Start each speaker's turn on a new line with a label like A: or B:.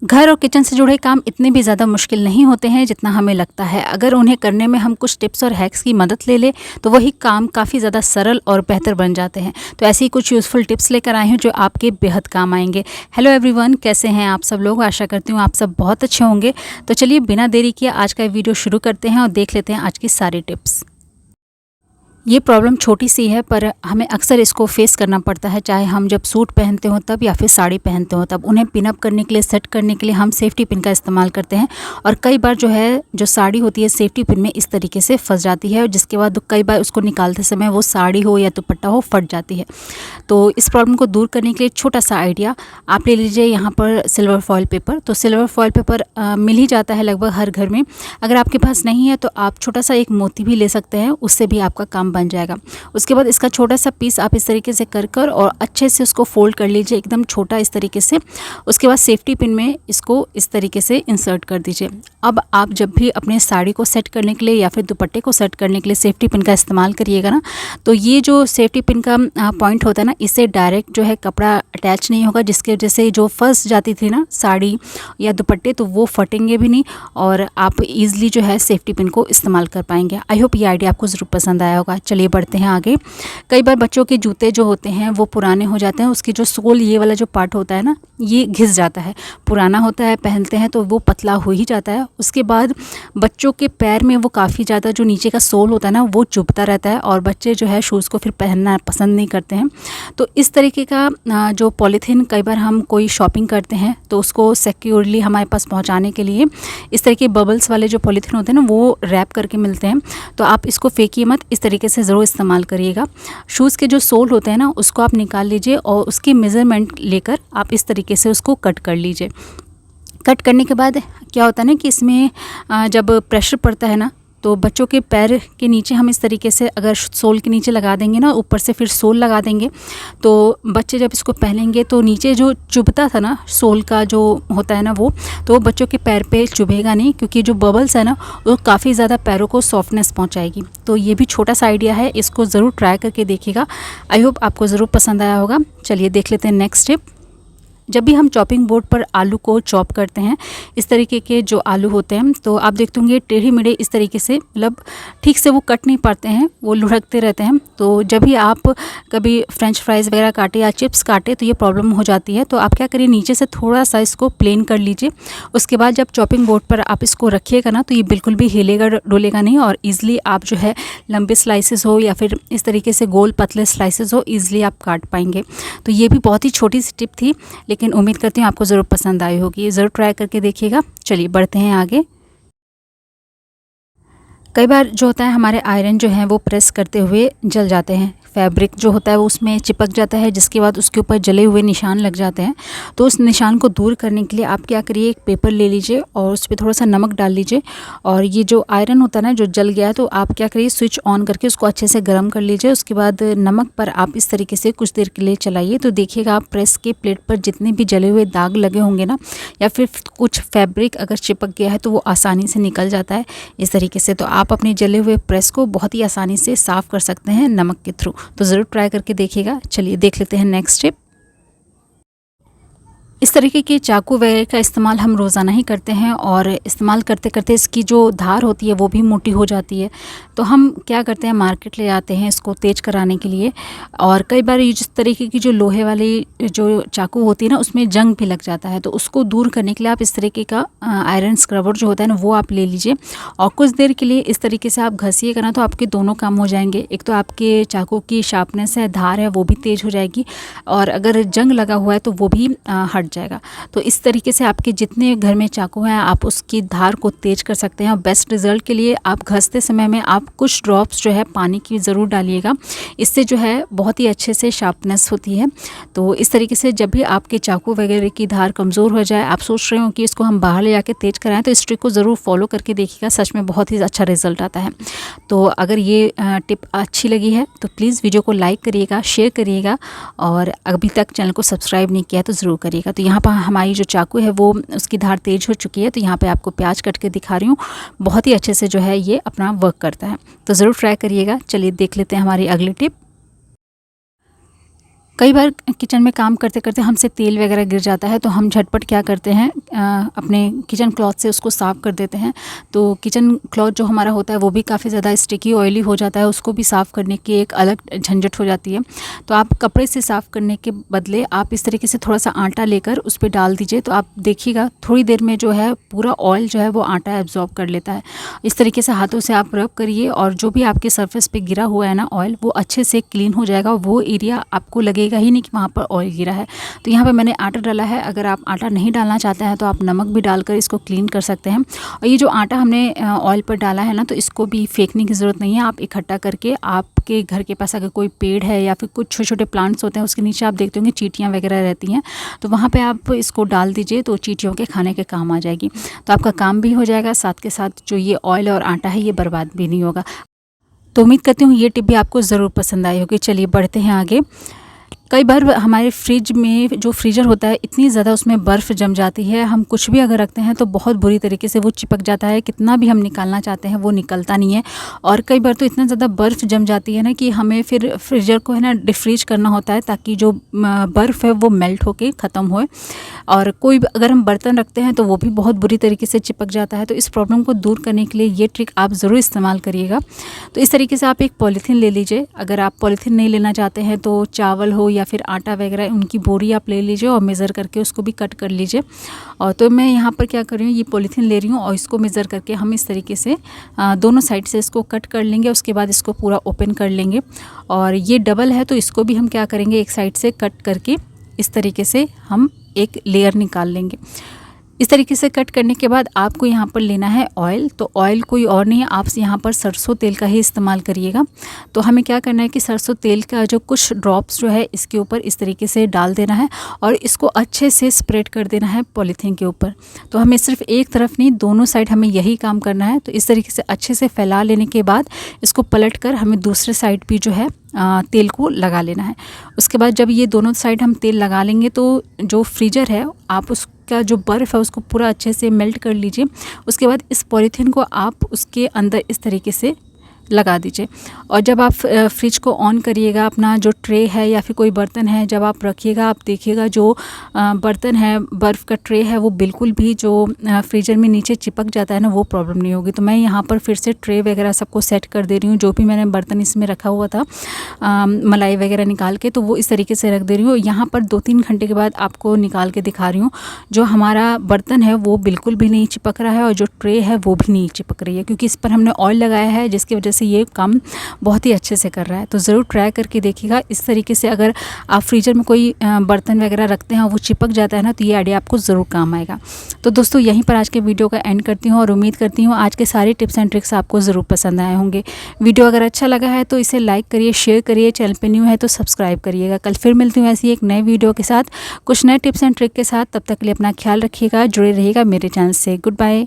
A: घर और किचन से जुड़े काम इतने भी ज़्यादा मुश्किल नहीं होते हैं जितना हमें लगता है। अगर उन्हें करने में हम कुछ टिप्स और हैक्स की मदद ले लें तो वही काम काफ़ी ज़्यादा सरल और बेहतर बन जाते हैं। तो ऐसी ही कुछ यूज़फुल टिप्स लेकर आई हूँ जो आपके बेहद काम आएंगे। हेलो एवरीवन, कैसे हैं आप सब लोग? आशा करती हूँ आप सब बहुत अच्छे होंगे। तो चलिए बिना देरी किए आज का वीडियो शुरू करते हैं और देख लेते हैं आज की सारी टिप्स। ये प्रॉब्लम छोटी सी है पर हमें अक्सर इसको फेस करना पड़ता है, चाहे हम जब सूट पहनते हो तब या फिर साड़ी पहनते हो तब। उन्हें पिन अप करने के लिए, सेट करने के लिए हम सेफ्टी पिन का इस्तेमाल करते हैं और कई बार जो साड़ी होती है सेफ्टी पिन में इस तरीके से फंस जाती है और जिसके बाद कई बार उसको निकालते समय वो साड़ी हो या दुपट्टा हो फट जाती है। तो इस प्रॉब्लम को दूर करने के लिए छोटा सा आइडिया आप ले लीजिए यहाँ पर सिल्वर फॉयल पेपर। तो सिल्वर फॉयल पेपर मिल ही जाता है लगभग हर घर में। अगर आपके पास नहीं है तो आप छोटा सा एक मोती भी ले सकते हैं, उससे भी आपका काम बन जाएगा। उसके बाद इसका छोटा सा पीस आप इस तरीके से कर और अच्छे से उसको फोल्ड कर लीजिए, एकदम छोटा इस तरीके से। उसके बाद सेफ्टी पिन में इसको इस तरीके से इंसर्ट कर दीजिए। अब आप जब भी अपने साड़ी को सेट करने के लिए या फिर दुपट्टे को सेट करने के लिए सेफ्टी पिन का इस्तेमाल करिएगा ना, तो ये जो सेफ्टी पिन का पॉइंट होता है ना, इससे डायरेक्ट जो है कपड़ा अटैच नहीं होगा, जिसके वजह से जो फंस जाती थी ना साड़ी या दुपट्टे तो वो फटेंगे भी नहीं और आप ईजिली जो है सेफ्टी पिन को इस्तेमाल कर पाएंगे। आई होप ये आइडिया आपको ज़रूर पसंद आया होगा। चलिए बढ़ते हैं आगे। कई बार बच्चों के जूते जो होते हैं वो पुराने हो जाते हैं, उसकी जो सोल ये वाला जो पार्ट होता है ना ये घिस जाता है, पुराना होता है, पहनते हैं तो वो पतला हो ही जाता है। उसके बाद बच्चों के पैर में वो काफ़ी ज़्यादा जो नीचे का सोल होता है ना वो चुभता रहता है और बच्चे जो है शूज़ को फिर पहनना पसंद नहीं करते हैं। तो इस तरीके का जो पॉलीथीन कई बार हम कोई शॉपिंग करते हैं तो उसको सिक्योरली हमारे पास पहुंचाने के लिए इस तरह के बबल्स वाले जो पॉलीथीन होते हैं ना वो रैप करके मिलते हैं। तो आप इसको फेंकिए मत, इस तरीके से ज़रूर इस्तेमाल करिएगा। शूज़ के जो सोल होते हैं ना उसको आप निकाल लीजिए और उसकी मेज़रमेंट लेकर आप इस तरीके से उसको कट कर लीजिए। कट करने के बाद क्या होता है ना कि इसमें जब प्रेशर पड़ता है ना तो बच्चों के पैर के नीचे हम इस तरीके से अगर सोल के नीचे लगा देंगे ना, ऊपर से फिर सोल लगा देंगे तो बच्चे जब इसको पहनेंगे तो नीचे जो चुभता था ना सोल का जो होता है ना वो, तो बच्चों के पैर पे चुभेगा नहीं, क्योंकि जो बबल्स है ना वो काफ़ी ज़्यादा पैरों को सॉफ्टनेस पहुंचाएगी। तो ये भी छोटा सा आइडिया है, इसको ज़रूर ट्राई करके देखिएगा। आई होप आपको ज़रूर पसंद आया होगा। चलिए देख लेते हैं नेक्स्ट टिप। जब भी हम चॉपिंग बोर्ड पर आलू को चॉप करते हैं, इस तरीके के जो आलू होते हैं तो आप देखते होंगे टेढ़े मेढ़े इस तरीके से, मतलब ठीक से वो कट नहीं पाते हैं, वो लुढ़कते रहते हैं। तो जब भी आप कभी फ्रेंच फ्राइज़ वगैरह काटे या चिप्स काटे तो ये प्रॉब्लम हो जाती है। तो आप क्या करिए, नीचे से थोड़ा सा इसको प्लेन कर लीजिए। उसके बाद जब चॉपिंग बोर्ड पर आप इसको रखिएगा ना तो ये बिल्कुल भी हिलेगा डोलेगा नहीं और ईज़िली आप जो है लंबे स्लाइसेस हो या फिर इस तरीके से गोल पतले स्लाइसेस हो, ईज़िली आप काट पाएंगे। तो ये भी बहुत ही छोटी सी टिप थी, लेकिन उम्मीद करती हूँ आपको ज़रूर पसंद आई होगी। ज़रूर ट्राई करके देखिएगा। चलिए बढ़ते हैं आगे। कई बार जो होता है हमारे आयरन जो है वो प्रेस करते हुए जल जाते हैं, फैब्रिक जो होता है वो उसमें चिपक जाता है, जिसके बाद उसके ऊपर जले हुए निशान लग जाते हैं। तो उस निशान को दूर करने के लिए आप क्या करिए, एक पेपर ले लीजिए और उस पर थोड़ा सा नमक डाल लीजिए और ये जो आयरन होता है ना जो जल गया है तो आप क्या करिए, स्विच ऑन करके उसको अच्छे से गर्म कर लीजिए। उसके बाद नमक पर आप इस तरीके से कुछ देर के लिए चलाइए तो देखिएगा आप प्रेस के प्लेट पर जितने भी जले हुए दाग लगे होंगे ना या फिर कुछ फैब्रिक अगर चिपक गया है तो वो आसानी से निकल जाता है इस तरीके से। तो आप अपने जले हुए प्रेस को बहुत ही आसानी से साफ़ कर सकते हैं नमक के थ्रू। तो ज़रूर ट्राई करके देखिएगा। चलिए देख लेते हैं नेक्स्ट टिप। इस तरीके के चाकू वगैरह का इस्तेमाल हम रोज़ाना ही करते हैं और इस्तेमाल करते करते इसकी जो धार होती है वो भी मोटी हो जाती है। तो हम क्या करते हैं, मार्केट ले आते हैं इसको तेज़ कराने के लिए। और कई बार ये जिस तरीके की जो लोहे वाली जो चाकू होती है ना उसमें जंग भी लग जाता है, तो उसको दूर करने के लिए आप इस तरीके का आयरन स्क्रबर जो होता है ना वो आप ले लीजिए और कुछ देर के लिए इस तरीके से आप घसीएगा ना तो आपके दोनों काम हो जाएंगे। एक तो आपके चाकू की शार्पनेस है, धार है, वो भी तेज़ हो जाएगी और अगर जंग लगा हुआ है तो वो भी हट जाएगा। तो इस तरीके से आपके जितने घर में चाकू हैं आप उसकी धार को तेज कर सकते हैं। और बेस्ट रिजल्ट के लिए आप घसते समय में आप कुछ ड्रॉप्स जो है पानी की ज़रूर डालिएगा, इससे जो है बहुत ही अच्छे से शार्पनेस होती है। तो इस तरीके से जब भी आपके चाकू वगैरह की धार कमज़ोर हो जाए, आप सोच रहे हो कि इसको हम बाहर ले जाके तेज़ कराएं, तो इस ट्रिक को ज़रूर फॉलो करके देखिएगा, सच में बहुत ही अच्छा रिजल्ट आता है। तो अगर ये टिप अच्छी लगी है तो प्लीज़ वीडियो को लाइक करिएगा, शेयर करिएगा और अभी तक चैनल को सब्सक्राइब नहीं किया तो ज़रूर करिएगा। तो यहाँ पर हमारी जो चाकू है वो उसकी धार तेज हो चुकी है, तो यहाँ पे आपको प्याज कट के दिखा रही हूँ, बहुत ही अच्छे से जो है ये अपना वर्क करता है। तो ज़रूर ट्राई करिएगा। चलिए देख लेते हैं हमारी अगली टिप। कई बार किचन में काम करते करते हमसे तेल वगैरह गिर जाता है तो हम झटपट क्या करते हैं, अपने किचन क्लॉथ से उसको साफ़ कर देते हैं तो किचन क्लॉथ जो हमारा होता है वो भी काफ़ी ज़्यादा स्टिकी ऑयली हो जाता है, उसको भी साफ़ करने की एक अलग झंझट हो जाती है। तो आप कपड़े से साफ़ करने के बदले आप इस तरीके से थोड़ा सा आटा लेकर उस पर डाल दीजिए, तो आप देखिएगा थोड़ी देर में जो है पूरा ऑयल जो है वो आटा एब्जॉर्ब कर लेता है। इस तरीके से हाथों से आप रब करिए और जो भी आपके सरफेस पे गिरा हुआ है ना ऑयल, वो अच्छे से क्लीन हो जाएगा। वो एरिया आपको लगेगा ही नहीं कि वहाँ पर ऑयल गिरा है। तो यहाँ पे मैंने आटा डाला है, अगर आप आटा नहीं डालना चाहते हैं तो आप नमक भी डालकर इसको क्लीन कर सकते हैं। और ये जो आटा हमने ऑयल पर डाला है ना, तो इसको भी फेंकने की ज़रूरत नहीं है। आप इकट्ठा करके आपके घर के पास अगर कोई पेड़ है या फिर कुछ छोटे छोटे प्लांट्स होते हैं उसके नीचे आप देखते होंगे चींटियाँ वगैरह रहती हैं, तो वहाँ पे आप इसको डाल दीजिए तो चींटियों के खाने के काम आ जाएगी। तो आपका काम भी हो जाएगा, साथ के साथ जो ये ऑयल और आटा है ये बर्बाद भी नहीं होगा। तो उम्मीद करती हूँ ये टिप भी आपको ज़रूर पसंद आई होगी। चलिए बढ़ते हैं आगे। कई बार हमारे फ्रिज में जो फ्रीज़र होता है इतनी ज़्यादा उसमें बर्फ़ जम जाती है, हम कुछ भी अगर रखते हैं तो बहुत बुरी तरीके से वो चिपक जाता है, कितना भी हम निकालना चाहते हैं वो निकलता नहीं है। और कई बार तो इतना ज़्यादा बर्फ़ जम जाती है ना कि हमें फिर फ्रीज़र को है ना डिफ्रीज करना होता है ताकि जो बर्फ़ है वो मेल्ट होके ख़त्म होए। और कोई अगर हम बर्तन रखते हैं तो वो भी बहुत बुरी तरीके से चिपक जाता है। तो इस प्रॉब्लम को दूर करने के लिए ये ट्रिक आप ज़रूर इस्तेमाल करिएगा। तो इस तरीके से आप एक पॉलीथीन ले लीजिए। अगर आप पॉलीथीन नहीं लेना चाहते हैं तो चावल हो या फिर आटा वगैरह उनकी बोरी आप ले लीजिए और मेज़र करके उसको भी कट कर लीजिए। और तो मैं यहाँ पर क्या कर रही हूँ, ये पॉलीथीन ले रही हूँ और इसको मेज़र करके हम इस तरीके से दोनों साइड से इसको कट कर लेंगे। उसके बाद इसको पूरा ओपन कर लेंगे। और ये डबल है तो इसको भी हम क्या करेंगे, एक साइड से कट करके इस तरीके से हम एक लेयर निकाल लेंगे। इस तरीके से कट करने के बाद आपको यहाँ पर लेना है ऑयल। तो ऑयल कोई और नहीं है, आप यहाँ पर सरसों तेल का ही इस्तेमाल करिएगा। तो हमें क्या करना है कि सरसों तेल का जो कुछ ड्रॉप्स जो है इसके ऊपर इस तरीके से डाल देना है और इसको अच्छे से स्प्रेड कर देना है पॉलीथीन के ऊपर। तो हमें सिर्फ एक तरफ नहीं, दोनों साइड हमें यही काम करना है। तो इस तरीके से अच्छे से फैला लेने के बाद इसको पलट कर हमें दूसरे साइड भी जो है तेल को लगा लेना है। उसके बाद जब ये दोनों साइड हम तेल लगा लेंगे तो जो फ्रीज़र है आप उसका जो बर्फ़ है उसको पूरा अच्छे से मेल्ट कर लीजिए। उसके बाद इस पॉलीथीन को आप उसके अंदर इस तरीके से लगा दीजिए। और जब आप फ्रिज को ऑन करिएगा, अपना जो ट्रे है या फिर कोई बर्तन है जब आप रखिएगा, आप देखिएगा जो बर्तन है, बर्फ़ का ट्रे है, वो बिल्कुल भी जो फ्रीज़र में नीचे चिपक जाता है ना, वो प्रॉब्लम नहीं होगी। तो मैं यहाँ पर फिर से ट्रे वगैरह सबको सेट कर दे रही हूँ। जो भी मैंने बर्तन इसमें रखा हुआ था मलाई वगैरह निकाल के, तो वो इस तरीके से रख दे रही हूँ। यहाँ पर 2-3 घंटे के बाद आपको निकाल के दिखा रही हूँ, जो हमारा बर्तन है वो बिल्कुल भी नहीं चिपक रहा है और जो ट्रे है वो भी नहीं चिपक रही है, क्योंकि इस पर हमने ऑयल लगाया है जिसकी वजह से ये काम बहुत ही अच्छे से कर रहा है। तो ज़रूर ट्राई करके देखिएगा। इस तरीके से अगर आप फ्रीज़र में कोई बर्तन वगैरह रखते हैं और वो चिपक जाता है ना, तो ये आइडिया आपको ज़रूर काम आएगा। तो दोस्तों यहीं पर आज के वीडियो का एंड करती हूँ और उम्मीद करती हूँ आज के सारे टिप्स एंड ट्रिक्स आपको ज़रूर पसंद आए होंगे। वीडियो अगर अच्छा लगा है तो इसे लाइक करिए, शेयर करिए, चैनल पर न्यू है तो सब्सक्राइब करिएगा। कल फिर मिलती हूँ ऐसी एक नए वीडियो के साथ, कुछ नए टिप्स एंड ट्रिक के साथ। तब तक के लिए अपना ख्याल रखिएगा, जुड़े रहिएगा मेरे चैनल से। Good bye.